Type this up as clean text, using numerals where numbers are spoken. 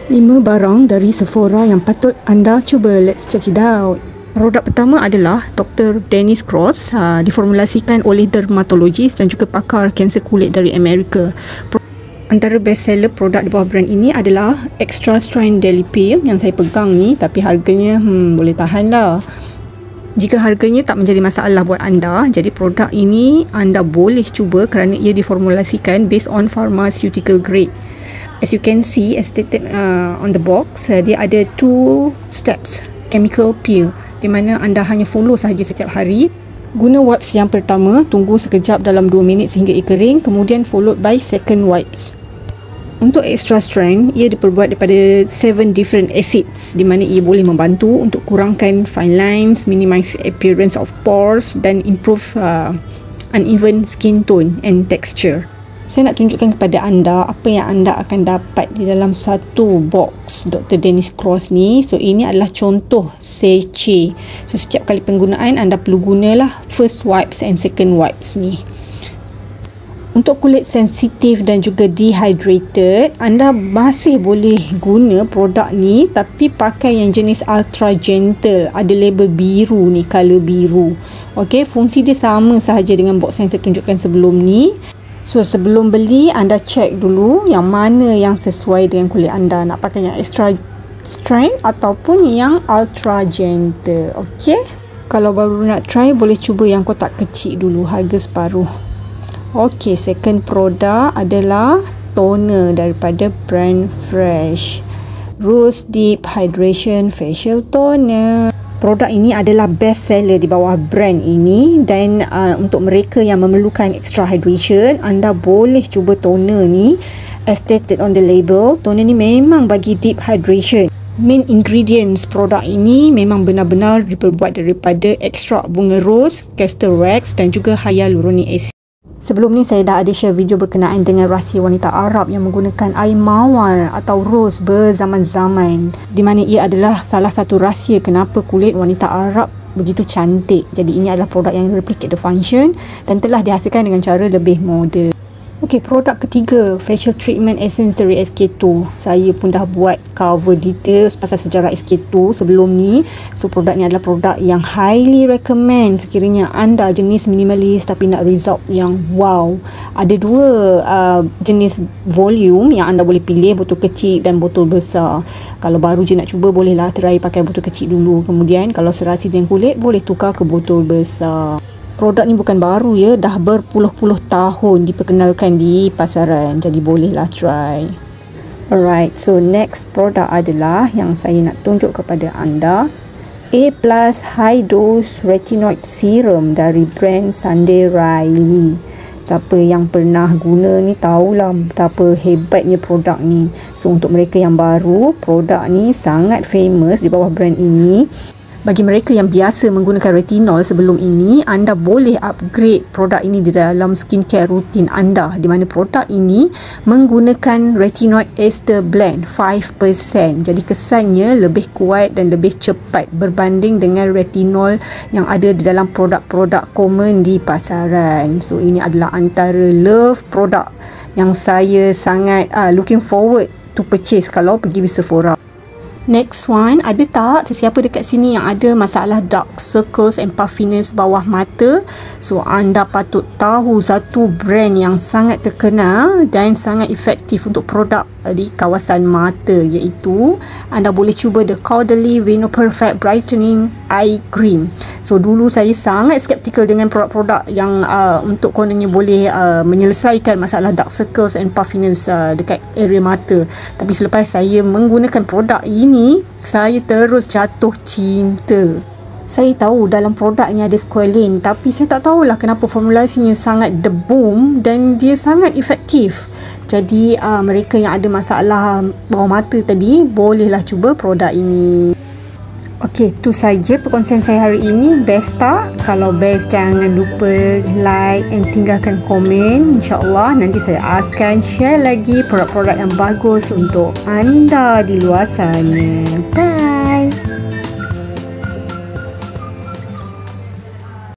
5 barang dari Sephora yang patut anda cuba. Let's check it out. Produk pertama adalah Dr. Dennis Cross, diformulasikan oleh dermatologis dan juga pakar kanser kulit dari Amerika. Antara bestseller produk di bawah brand ini adalah Extra Strength Daily Peel yang saya pegang ni, tapi harganya boleh tahan lah. Jika harganya tak menjadi masalah buat anda, jadi produk ini anda boleh cuba kerana ia diformulasikan based on pharmaceutical grade. As you can see, as stated on the box, dia ada 2 steps chemical peel di mana anda hanya follow sahaja setiap hari. Guna wipes yang pertama, tunggu sekejap dalam 2 minit sehingga ia kering, kemudian followed by second wipes. Untuk extra strength, ia diperbuat daripada 7 different acids di mana ia boleh membantu untuk kurangkan fine lines, minimize appearance of pores dan improve uneven skin tone and texture. Saya nak tunjukkan kepada anda apa yang anda akan dapat di dalam satu box Dr. Dennis Cross ni. So ini adalah contoh sachet. So setiap kali penggunaan anda perlu gunalah first wipes and second wipes ni. Untuk kulit sensitif dan juga dehydrated, anda masih boleh guna produk ni tapi pakai yang jenis ultra gentle. Ada label biru ni, color biru. Okey, fungsi dia sama sahaja dengan box yang saya tunjukkan sebelum ni. So sebelum beli, anda cek dulu yang mana yang sesuai dengan kulit anda. Nak pakai yang extra strength ataupun yang ultra gentle. Okey, kalau baru nak try, boleh cuba yang kotak kecil dulu, harga separuh. Okey, second produk adalah toner daripada brand Fresh, Rose Deep Hydration Facial Toner. Produk ini adalah best seller di bawah brand ini dan untuk mereka yang memerlukan extra hydration, anda boleh cuba toner ni. As stated on the label, toner ni memang bagi deep hydration. Main ingredients produk ini memang benar-benar diperbuat daripada ekstrak bunga rose, castor wax dan juga hyaluronic acid. Sebelum ni saya dah ada share video berkenaan dengan rahsia wanita Arab yang menggunakan air mawar atau rose berzaman-zaman, di mana ia adalah salah satu rahsia kenapa kulit wanita Arab begitu cantik. Jadi ini adalah produk yang replicate the function dan telah dihasilkan dengan cara lebih moden. Okey, produk ketiga, facial treatment essence dari SK2. Saya pun dah buat cover details pasal sejarah SK2 sebelum ni. So produk ni adalah produk yang highly recommend sekiranya anda jenis minimalis tapi nak result yang wow. Ada 2 jenis volume yang anda boleh pilih, botol kecil dan botol besar. Kalau baru je nak cuba, bolehlah try pakai botol kecil dulu. Kemudian kalau serasi dengan kulit, boleh tukar ke botol besar. Produk ni bukan baru ya, dah berpuluh-puluh tahun diperkenalkan di pasaran. Jadi bolehlah try. Alright, so next produk adalah yang saya nak tunjuk kepada anda, A+ High Dose Retinoid Serum dari brand Sunday Riley. Siapa yang pernah guna ni tahulah betapa hebatnya produk ni. So untuk mereka yang baru, produk ni sangat famous di bawah brand ini. Bagi mereka yang biasa menggunakan retinol sebelum ini, anda boleh upgrade produk ini di dalam skincare rutin anda, di mana produk ini menggunakan retinoid ester blend 5%. Jadi kesannya lebih kuat dan lebih cepat berbanding dengan retinol yang ada di dalam produk-produk common di pasaran. So ini adalah antara love produk yang saya sangat looking forward to purchase kalau pergi di Sephora. Next one, ada tak sesiapa dekat sini yang ada masalah dark circles and puffiness bawah mata? So anda patut tahu satu brand yang sangat terkenal dan sangat efektif untuk produk di kawasan mata, iaitu anda boleh cuba The Caudalie Veno Perfect Brightening Eye Cream. So dulu saya sangat skeptikal dengan produk-produk yang untuk kononnya boleh menyelesaikan masalah dark circles and puffiness dekat area mata. Tapi selepas saya menggunakan produk ini, saya terus jatuh cinta. Saya tahu dalam produk ni ada squalene, tapi saya tak tahulah kenapa formulasinya sangat the boom dan dia sangat efektif. Jadi mereka yang ada masalah bawah mata tadi, bolehlah cuba produk ini. Okey, itu saja perkongsian saya hari ini. Best tak? Kalau best, jangan lupa like and tinggalkan komen. InsyaAllah nanti saya akan share lagi produk-produk yang bagus untuk anda di luar sana. Bye!